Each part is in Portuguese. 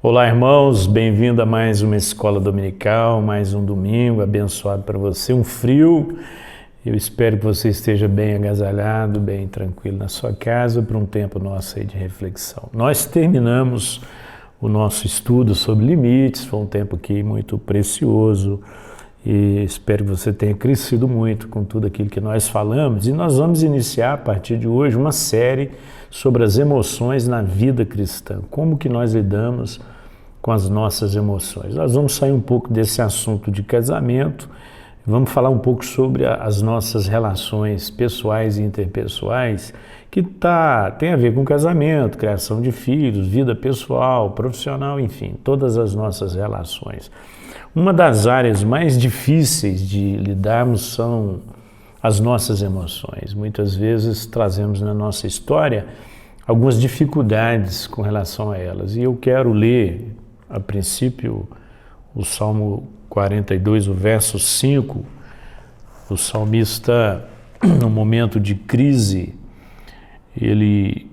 Olá, irmãos, bem-vindo a mais uma escola dominical, mais um domingo abençoado para você, um frio. Eu espero que você esteja bem agasalhado, bem tranquilo na sua casa para um tempo nosso aí de reflexão. Nós terminamos o nosso estudo sobre limites, foi um tempo aqui muito precioso e espero que você tenha crescido muito com tudo aquilo que nós falamos, e nós vamos iniciar a partir de hoje uma série sobre as emoções na vida cristã, como que nós lidamos com as nossas emoções. Nós vamos sair um pouco desse assunto de casamento, vamos falar um pouco sobre as nossas relações pessoais e interpessoais, que tem a ver com casamento, criação de filhos, vida pessoal, profissional, enfim, todas as nossas relações. Uma das áreas mais difíceis de lidarmos são as nossas emoções. Muitas vezes trazemos na nossa história algumas dificuldades com relação a elas. E eu quero ler, a princípio, o Salmo 42, o verso 5. O salmista, no momento de crise, ele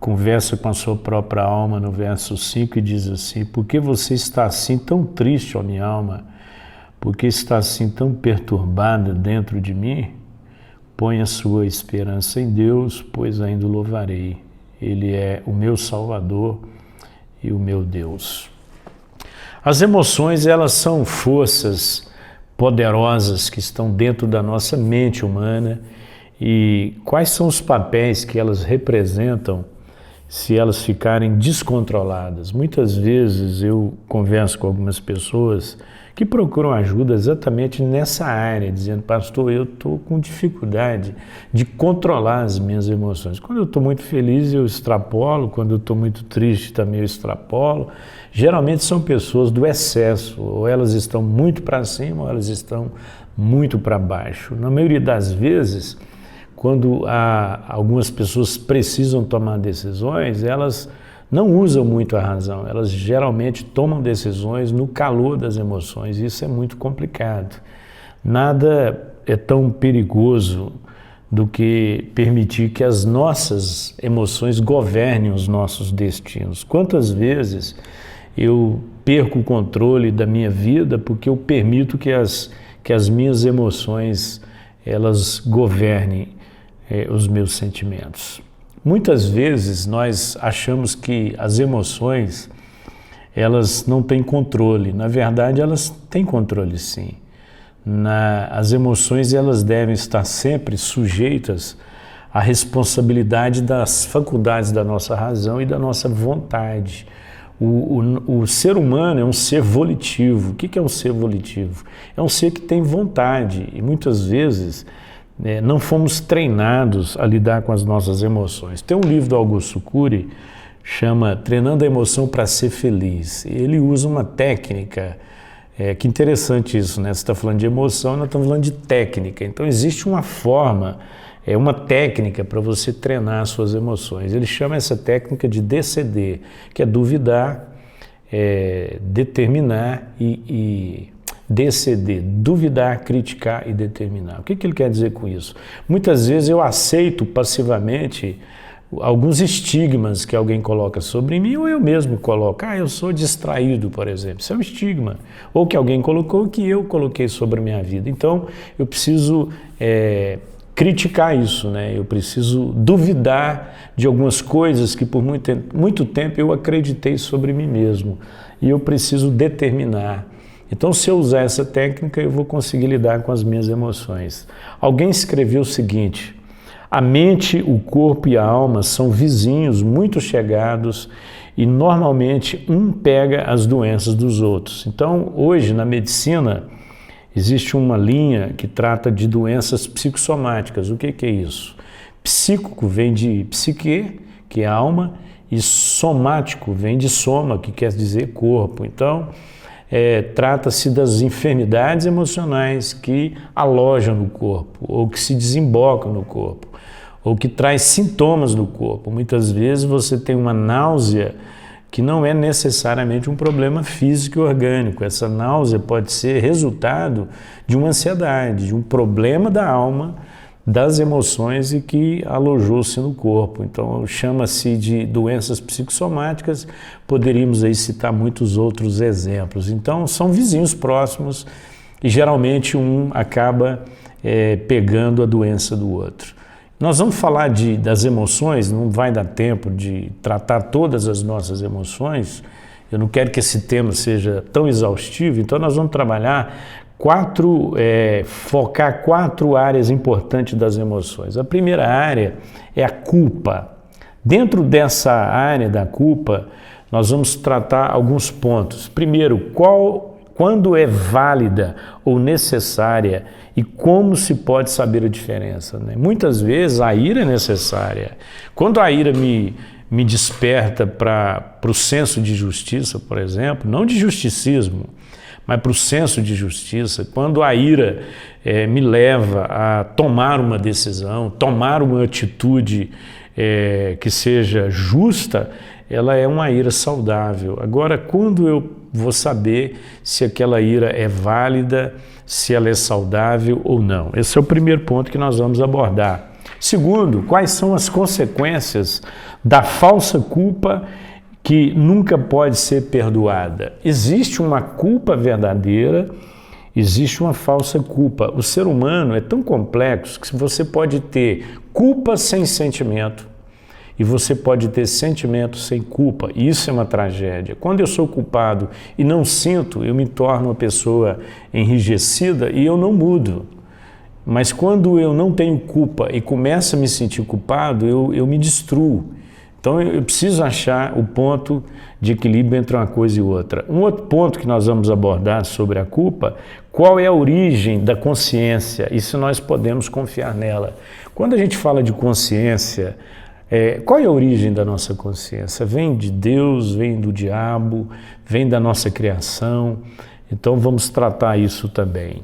conversa com a sua própria alma no verso 5 e diz assim: por que você está assim tão triste, ó minha alma? Por que está assim tão perturbada dentro de mim? Põe a sua esperança em Deus, pois ainda o louvarei. Ele é o meu Salvador e o meu Deus. As emoções, elas são forças poderosas que estão dentro da nossa mente humana. E quais são os papéis que elas representam se elas ficarem descontroladas? Muitas vezes eu converso com algumas pessoas que procuram ajuda exatamente nessa área, dizendo: pastor, eu estou com dificuldade de controlar as minhas emoções. Quando eu estou muito feliz, eu extrapolo; quando eu estou muito triste, também eu extrapolo. Geralmente são pessoas do excesso, ou elas estão muito para cima, ou elas estão muito para baixo. Na maioria das vezes, quando algumas pessoas precisam tomar decisões, elas não usam muito a razão, elas geralmente tomam decisões no calor das emoções. Isso é muito complicado. Nada é tão perigoso do que permitir que as nossas emoções governem os nossos destinos. Quantas vezes eu perco o controle da minha vida porque eu permito que as minhas emoções elas governem os meus sentimentos. Muitas vezes nós achamos que as emoções elas não têm controle. Na verdade, elas têm controle, sim. As emoções elas devem estar sempre sujeitas à responsabilidade das faculdades da nossa razão e da nossa vontade. O ser humano é um ser volitivo. O que é um ser volitivo? É um ser que tem vontade e muitas vezes não fomos treinados a lidar com as nossas emoções. Tem um livro do Augusto Cury, chama Treinando a Emoção para Ser Feliz. Ele usa uma técnica, que interessante isso, né? Você está falando de emoção, nós estamos falando de técnica. Então existe uma forma, uma técnica para você treinar as suas emoções. Ele chama essa técnica de DCD, que é duvidar, determinar e DCD, duvidar, criticar e determinar. O que ele quer dizer com isso? Muitas vezes eu aceito passivamente alguns estigmas que alguém coloca sobre mim, ou eu mesmo coloco. Eu sou distraído, por exemplo. Isso é um estigma. Ou que alguém colocou, que eu coloquei sobre a minha vida. Então, eu preciso criticar isso, né? Eu preciso duvidar de algumas coisas que por muito tempo eu acreditei sobre mim mesmo. E eu preciso determinar. Então, se eu usar essa técnica, eu vou conseguir lidar com as minhas emoções. Alguém escreveu o seguinte: a mente, o corpo e a alma são vizinhos muito chegados e normalmente um pega as doenças dos outros. Então, hoje na medicina existe uma linha que trata de doenças psicossomáticas. O que é isso? Psíquico vem de psique, que é alma, e somático vem de soma, que quer dizer corpo. Então, trata-se das enfermidades emocionais que alojam no corpo, ou que se desembocam no corpo, ou que traz sintomas no corpo. Muitas vezes você tem uma náusea que não é necessariamente um problema físico e orgânico. Essa náusea pode ser resultado de uma ansiedade, de um problema da alma, das emoções e que alojou-se no corpo. Então, chama-se de doenças psicossomáticas, poderíamos aí citar muitos outros exemplos. Então, são vizinhos próximos e geralmente um acaba pegando a doença do outro. Nós vamos falar das emoções, não vai dar tempo de tratar todas as nossas emoções, eu não quero que esse tema seja tão exaustivo, então nós vamos trabalhar focar 4 áreas importantes das emoções. A primeira área é a culpa. Dentro dessa área da culpa, nós vamos tratar alguns pontos. Primeiro, quando é válida ou necessária e como se pode saber a diferença, né? Muitas vezes a ira é necessária. Quando a ira me desperta para o senso de justiça, por exemplo, não de justicismo, mas para o senso de justiça, quando a ira me leva a tomar uma decisão, tomar uma atitude que seja justa, ela é uma ira saudável. Agora, quando eu vou saber se aquela ira é válida, se ela é saudável ou não? Esse é o primeiro ponto que nós vamos abordar. Segundo, quais são as consequências da falsa culpa que nunca pode ser perdoada? Existe uma culpa verdadeira, existe uma falsa culpa. O ser humano é tão complexo que você pode ter culpa sem sentimento e você pode ter sentimento sem culpa. Isso é uma tragédia. Quando eu sou culpado e não sinto, eu me torno uma pessoa enrijecida e eu não mudo. Mas quando eu não tenho culpa e começo a me sentir culpado, eu me destruo. Então eu preciso achar o ponto de equilíbrio entre uma coisa e outra. Um outro ponto que nós vamos abordar sobre a culpa, qual é a origem da consciência e se nós podemos confiar nela. Quando a gente fala de consciência, qual é a origem da nossa consciência? Vem de Deus, vem do diabo, vem da nossa criação. Então vamos tratar isso também.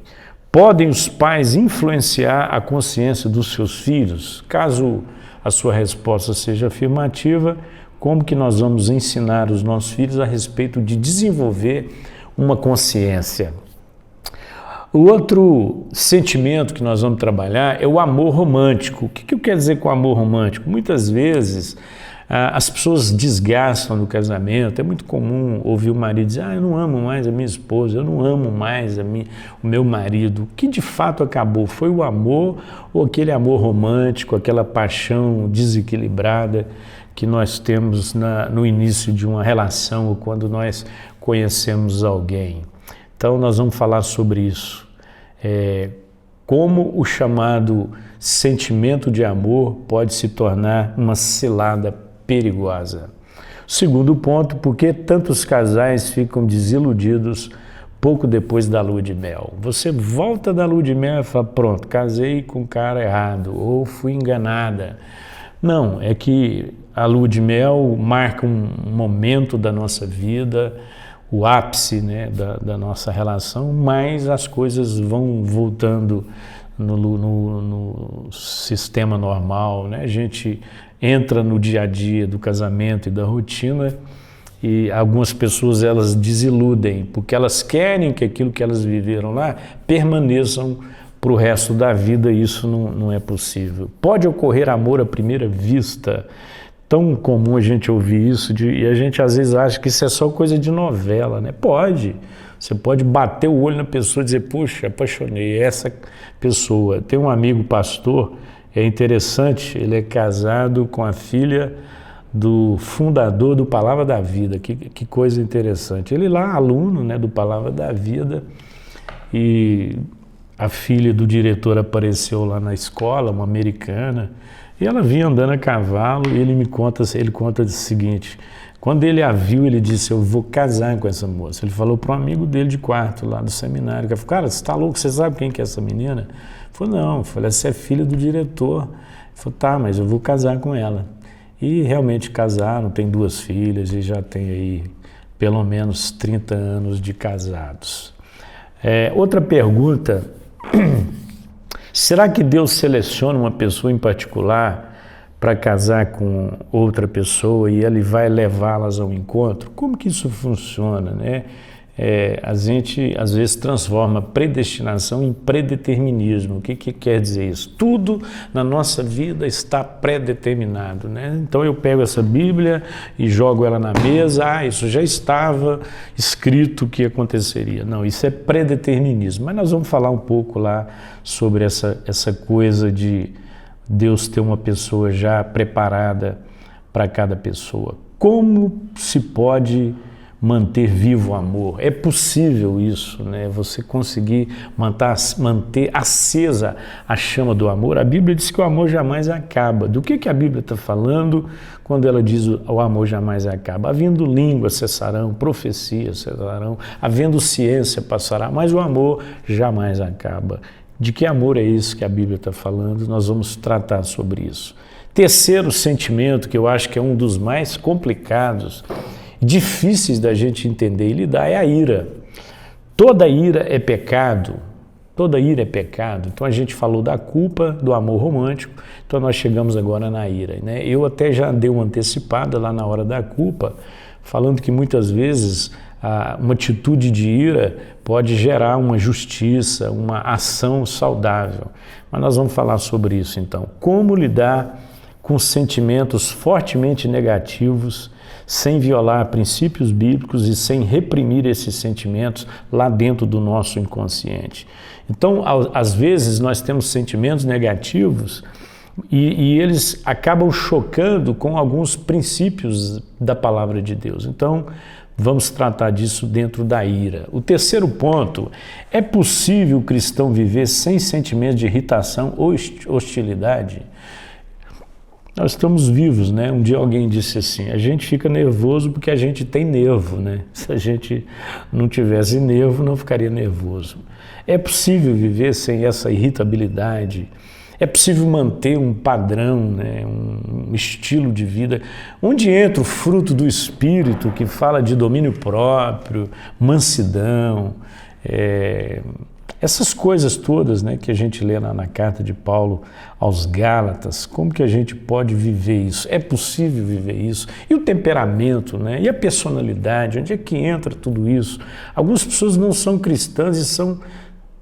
Podem os pais influenciar a consciência dos seus filhos? Caso a sua resposta seja afirmativa, como que nós vamos ensinar os nossos filhos a respeito de desenvolver uma consciência? O outro sentimento que nós vamos trabalhar é o amor romântico. O que eu quero dizer com amor romântico? Muitas vezes as pessoas desgastam no casamento. É muito comum ouvir o marido dizer: eu não amo mais a minha esposa, eu não amo mais o meu marido. O que de fato acabou? Foi o amor ou aquele amor romântico, aquela paixão desequilibrada que nós temos no início de uma relação ou quando nós conhecemos alguém? Então nós vamos falar sobre isso. Como o chamado sentimento de amor pode se tornar uma cilada perigosa. Segundo ponto, por que tantos casais ficam desiludidos pouco depois da lua de mel? Você volta da lua de mel e fala: pronto, casei com o cara errado ou fui enganada. Não, é que a lua de mel marca um momento da nossa vida, o ápice, né, da nossa relação, mas as coisas vão voltando no sistema normal, né? A gente entra no dia a dia do casamento e da rotina e algumas pessoas elas desiludem porque elas querem que aquilo que elas viveram lá permaneçam para o resto da vida e isso não é possível. Pode ocorrer amor à primeira vista. Tão comum a gente ouvir isso e a gente às vezes acha que isso é só coisa de novela, né? Pode. Você pode bater o olho na pessoa e dizer: puxa, apaixonei essa pessoa. Tem um amigo pastor, é interessante, ele é casado com a filha do fundador do Palavra da Vida. Que coisa interessante. Ele lá, aluno, né, do Palavra da Vida, e a filha do diretor apareceu lá na escola, uma americana, e ela vinha andando a cavalo e ele conta o seguinte: quando ele a viu, ele disse: eu vou casar com essa moça. Ele falou para um amigo dele de quarto lá do seminário, que falou: cara, você está louco, você sabe quem que é essa menina? Ele falou: não. Eu falei: essa é filha do diretor. Ele falou: tá, mas eu vou casar com ela. E realmente casaram, tem 2 filhas e já tem aí pelo menos 30 anos de casados. Outra pergunta: será que Deus seleciona uma pessoa em particular para casar com outra pessoa e ele vai levá-las ao encontro? Como que isso funciona, né? a gente às vezes transforma predestinação em predeterminismo. O que quer dizer isso? Tudo na nossa vida está predeterminado, né? Então eu pego essa Bíblia e jogo ela na mesa, isso já estava escrito que aconteceria. Não, isso é predeterminismo. Mas nós vamos falar um pouco lá sobre essa coisa de Deus ter uma pessoa já preparada para cada pessoa. Como se pode manter vivo o amor? É possível isso, né? Você conseguir manter acesa a chama do amor. A Bíblia diz que o amor jamais acaba. Do que a Bíblia está falando quando ela diz o amor jamais acaba? Havendo língua cessarão, profecias cessarão, havendo ciência passará, mas o amor jamais acaba. De que amor é esse que a Bíblia está falando? Nós vamos tratar sobre isso. Terceiro sentimento, que eu acho que é um dos mais complicados, difíceis da gente entender e lidar, é a ira. Toda ira é pecado, toda ira é pecado. Então a gente falou da culpa, do amor romântico, então nós chegamos agora na ira, né? Eu até já dei uma antecipada lá na hora da culpa, falando que muitas vezes uma atitude de ira pode gerar uma justiça, uma ação saudável. Mas nós vamos falar sobre isso então. Como lidar com sentimentos fortemente negativos, sem violar princípios bíblicos e sem reprimir esses sentimentos lá dentro do nosso inconsciente. Então, às vezes, nós temos sentimentos negativos e eles acabam chocando com alguns princípios da palavra de Deus. Então, vamos tratar disso dentro da ira. O terceiro ponto, é possível o cristão viver sem sentimentos de irritação ou hostilidade? Nós estamos vivos, né? Um dia alguém disse assim, a gente fica nervoso porque a gente tem nervo, né? Se a gente não tivesse nervo, não ficaria nervoso. É possível viver sem essa irritabilidade? É possível manter um padrão, né? Um estilo de vida, onde entra o fruto do Espírito, que fala de domínio próprio, mansidão, essas coisas todas, né, que a gente lê na carta de Paulo aos Gálatas, como que a gente pode viver isso? É possível viver isso? E o temperamento, né? E a personalidade, onde é que entra tudo isso? Algumas pessoas não são cristãs e são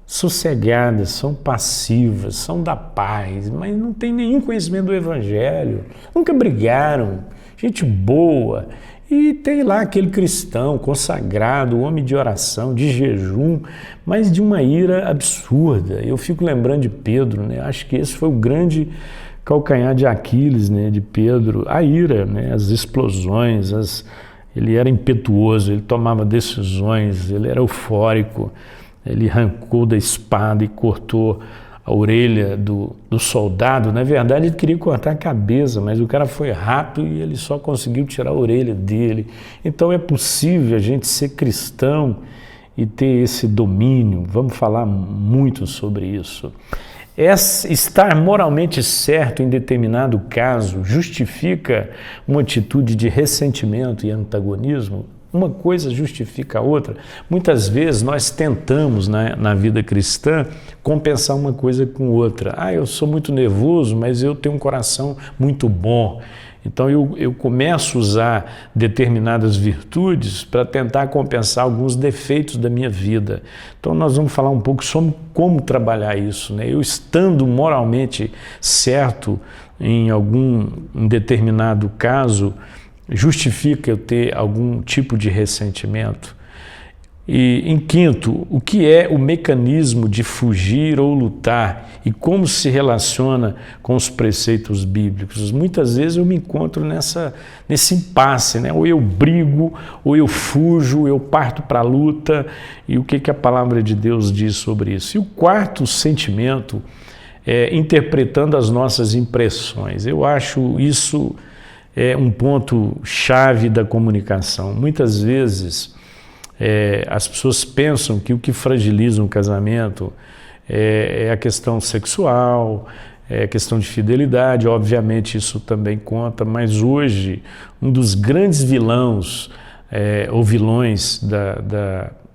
sossegadas, são passivas, são da paz, mas não tem nenhum conhecimento do Evangelho, nunca brigaram, gente boa. E tem lá aquele cristão consagrado, homem de oração, de jejum, mas de uma ira absurda. Eu fico lembrando de Pedro, né? Acho que esse foi o grande calcanhar de Aquiles, né? De Pedro, a ira, né? As explosões, ele era impetuoso, ele tomava decisões, ele era eufórico, ele arrancou da espada e cortou a orelha do soldado. Na verdade, ele queria cortar a cabeça, mas o cara foi rápido e ele só conseguiu tirar a orelha dele. Então é possível a gente ser cristão e ter esse domínio. Vamos falar muito sobre isso. Estar moralmente certo em determinado caso justifica uma atitude de ressentimento e antagonismo? Uma coisa justifica a outra. Muitas vezes nós tentamos, na vida cristã, compensar uma coisa com outra. Eu sou muito nervoso, mas eu tenho um coração muito bom. Então eu começo a usar determinadas virtudes para tentar compensar alguns defeitos da minha vida. Então nós vamos falar um pouco sobre como trabalhar isso, né? Eu estando moralmente certo em um determinado caso, justifica eu ter algum tipo de ressentimento? E, em quinto, o que é o mecanismo de fugir ou lutar e como se relaciona com os preceitos bíblicos? Muitas vezes eu me encontro nesse impasse, né? Ou eu brigo, ou eu fujo, ou eu parto para a luta. E o que a palavra de Deus diz sobre isso? E o quarto sentimento é interpretando as nossas impressões. Eu acho isso um ponto chave da comunicação. Muitas vezes as pessoas pensam que o que fragiliza um casamento é a questão sexual, é a questão de fidelidade. Obviamente isso também conta, mas hoje um dos grandes vilões ou vilões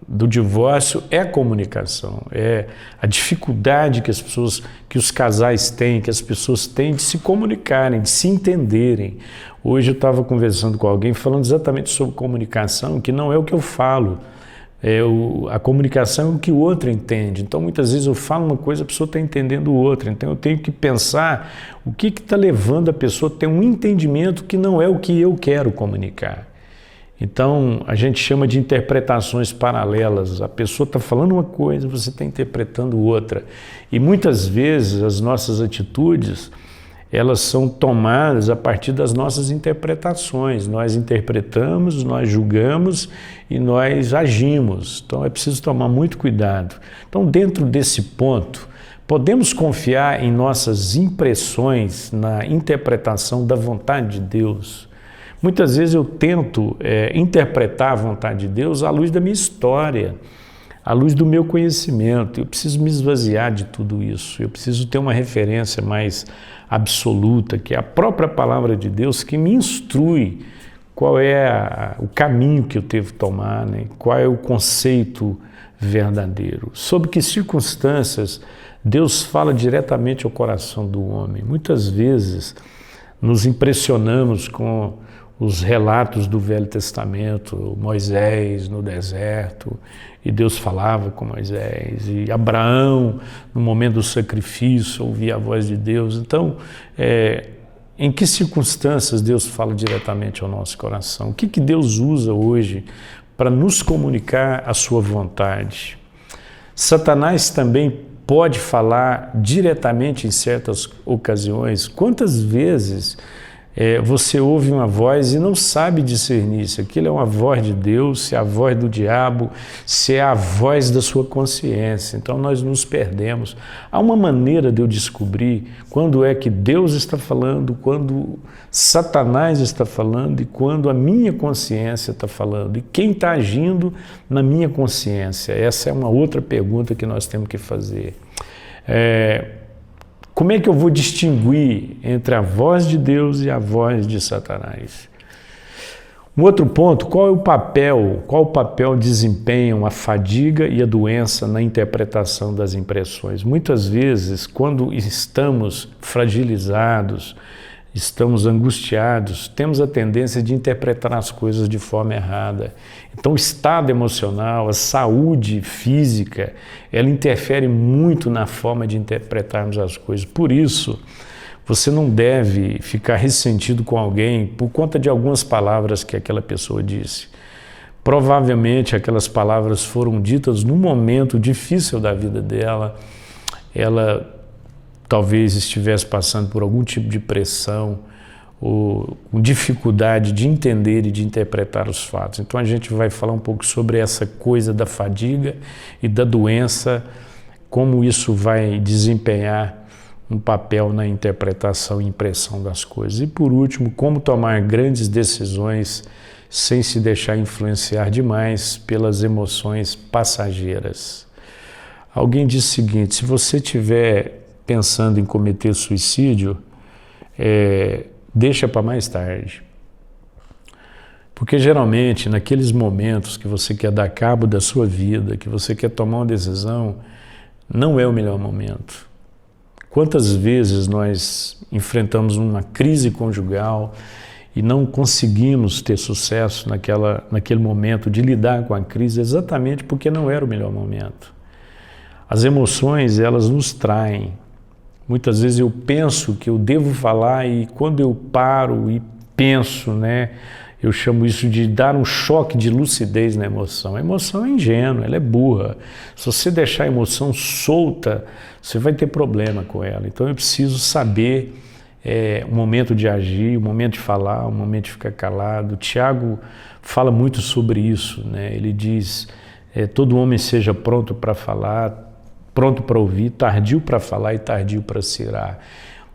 do divórcio é a comunicação, é a dificuldade que os casais têm, que as pessoas têm de se comunicarem, de se entenderem. Hoje eu estava conversando com alguém falando exatamente sobre comunicação, que não é o que eu falo, A comunicação é o que o outro entende. Então, muitas vezes eu falo uma coisa, a pessoa está entendendo outra. Então, eu tenho que pensar o que está levando a pessoa a ter um entendimento que não é o que eu quero comunicar. Então, a gente chama de interpretações paralelas. A pessoa está falando uma coisa, você está interpretando outra. E muitas vezes as nossas atitudes, elas são tomadas a partir das nossas interpretações. Nós interpretamos, nós julgamos e nós agimos. Então, é preciso tomar muito cuidado. Então, dentro desse ponto, podemos confiar em nossas impressões na interpretação da vontade de Deus. Muitas vezes eu tento interpretar a vontade de Deus à luz da minha história, à luz do meu conhecimento. Eu preciso me esvaziar de tudo isso. Eu preciso ter uma referência mais absoluta, que é a própria palavra de Deus, que me instrui qual é o caminho que eu devo tomar, né? Qual é o conceito verdadeiro. Sob que circunstâncias Deus fala diretamente ao coração do homem. Muitas vezes nos impressionamos com os relatos do Velho Testamento, Moisés no deserto, e Deus falava com Moisés, e Abraão, no momento do sacrifício, ouvia a voz de Deus. Então, em que circunstâncias Deus fala diretamente ao nosso coração? O que Deus usa hoje para nos comunicar a sua vontade? Satanás também pode falar diretamente em certas ocasiões. Quantas vezes você ouve uma voz e não sabe discernir se aquilo é uma voz de Deus, se é a voz do diabo, se é a voz da sua consciência. Então nós nos perdemos. Há uma maneira de eu descobrir quando é que Deus está falando, quando Satanás está falando e quando a minha consciência está falando. E quem está agindo na minha consciência? Essa é uma outra pergunta que nós temos que fazer. Como é que eu vou distinguir entre a voz de Deus e a voz de Satanás? Um outro ponto, qual o papel desempenham a fadiga e a doença na interpretação das impressões? Muitas vezes, quando estamos fragilizados, estamos angustiados, temos a tendência de interpretar as coisas de forma errada. Então, o estado emocional, a saúde física, ela interfere muito na forma de interpretarmos as coisas. Por isso, você não deve ficar ressentido com alguém por conta de algumas palavras que aquela pessoa disse. Provavelmente, aquelas palavras foram ditas num momento difícil da vida dela. Ela talvez estivesse passando por algum tipo de pressão ou com dificuldade de entender e de interpretar os fatos. Então a gente vai falar um pouco sobre essa coisa da fadiga e da doença, como isso vai desempenhar um papel na interpretação e impressão das coisas. E por último, como tomar grandes decisões sem se deixar influenciar demais pelas emoções passageiras. Alguém disse o seguinte: se você estiver pensando em cometer suicídio, deixa para mais tarde. Porque geralmente, naqueles momentos que você quer dar cabo da sua vida, que você quer tomar uma decisão, não é o melhor momento. Quantas vezes nós enfrentamos uma crise conjugal e não conseguimos ter sucesso naquele momento de lidar com a crise exatamente porque não era o melhor momento. As emoções, elas nos traem. Muitas vezes eu penso que eu devo falar e quando eu paro e penso, eu chamo isso de dar um choque de lucidez na emoção. A emoção é ingênua, ela é burra. Se você deixar a emoção solta, você vai ter problema com ela. Então eu preciso saber o momento de agir, o momento de falar, o momento de ficar calado. O Tiago fala muito sobre isso, Ele diz, todo homem seja pronto para falar, pronto para ouvir, tardio para falar e tardio para se irar.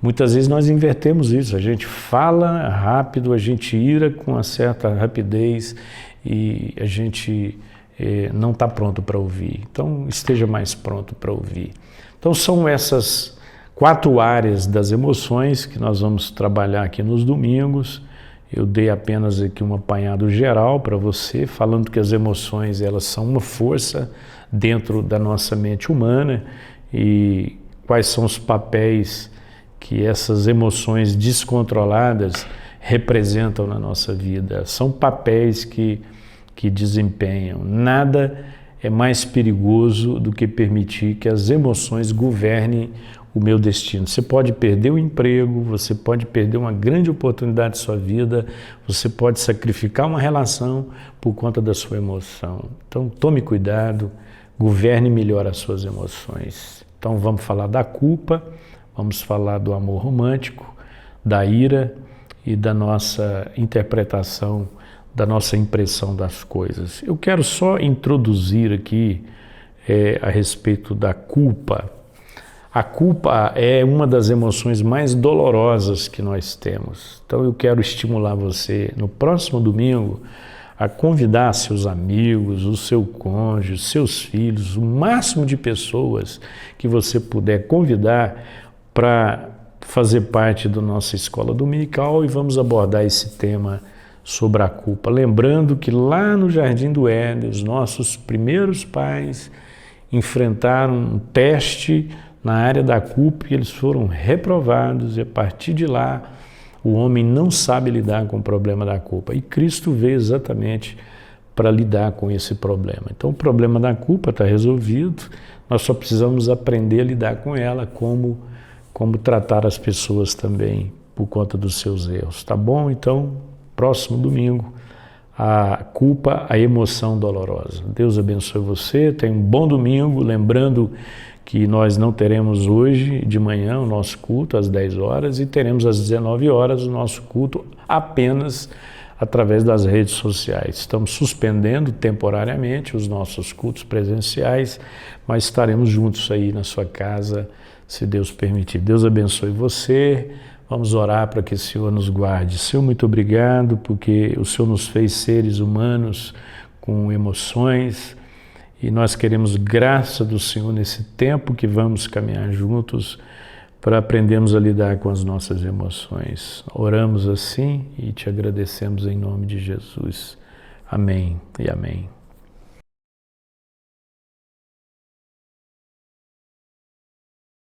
Muitas vezes nós invertemos isso, a gente fala rápido, a gente ira com uma certa rapidez e a gente não está pronto para ouvir. Então, esteja mais pronto para ouvir. Então, são essas 4 áreas das emoções que nós vamos trabalhar aqui nos domingos. Eu dei apenas aqui um apanhado geral para você, falando que as emoções, elas são uma força dentro da nossa mente humana e quais são os papéis que essas emoções descontroladas representam na nossa vida. São papéis que que desempenham. Nada é mais perigoso do que permitir que as emoções governem o meu destino. Você pode perder o emprego, você pode perder uma grande oportunidade de sua vida, você pode sacrificar uma relação por conta da sua emoção. Então, tome cuidado, governe melhor as suas emoções. Então, vamos falar da culpa, vamos falar do amor romântico, da ira e da nossa interpretação, da nossa impressão das coisas. Eu quero só introduzir aqui a respeito da culpa. A culpa é uma das emoções mais dolorosas que nós temos. Então eu quero estimular você, no próximo domingo, a convidar seus amigos, o seu cônjuge, seus filhos, o máximo de pessoas que você puder convidar para fazer parte da nossa escola dominical, e vamos abordar esse tema sobre a culpa. Lembrando que lá no Jardim do Éden, os nossos primeiros pais enfrentaram um teste na área da culpa e eles foram reprovados, e a partir de lá o homem não sabe lidar com o problema da culpa. E Cristo veio exatamente para lidar com esse problema. Então o problema da culpa está resolvido, nós só precisamos aprender a lidar com ela, como tratar as pessoas também por conta dos seus erros. Tá bom? Então, próximo domingo, a culpa, a emoção dolorosa. Deus abençoe você, tenha um bom domingo, lembrando que nós não teremos hoje de manhã o nosso culto às 10 horas e teremos às 19 horas o nosso culto apenas através das redes sociais. Estamos suspendendo temporariamente os nossos cultos presenciais, mas estaremos juntos aí na sua casa, se Deus permitir. Deus abençoe você. Vamos orar para que o Senhor nos guarde. Senhor, muito obrigado, porque o Senhor nos fez seres humanos com emoções, e nós queremos graça do Senhor nesse tempo que vamos caminhar juntos para aprendermos a lidar com as nossas emoções. Oramos assim e te agradecemos em nome de Jesus. Amém e amém.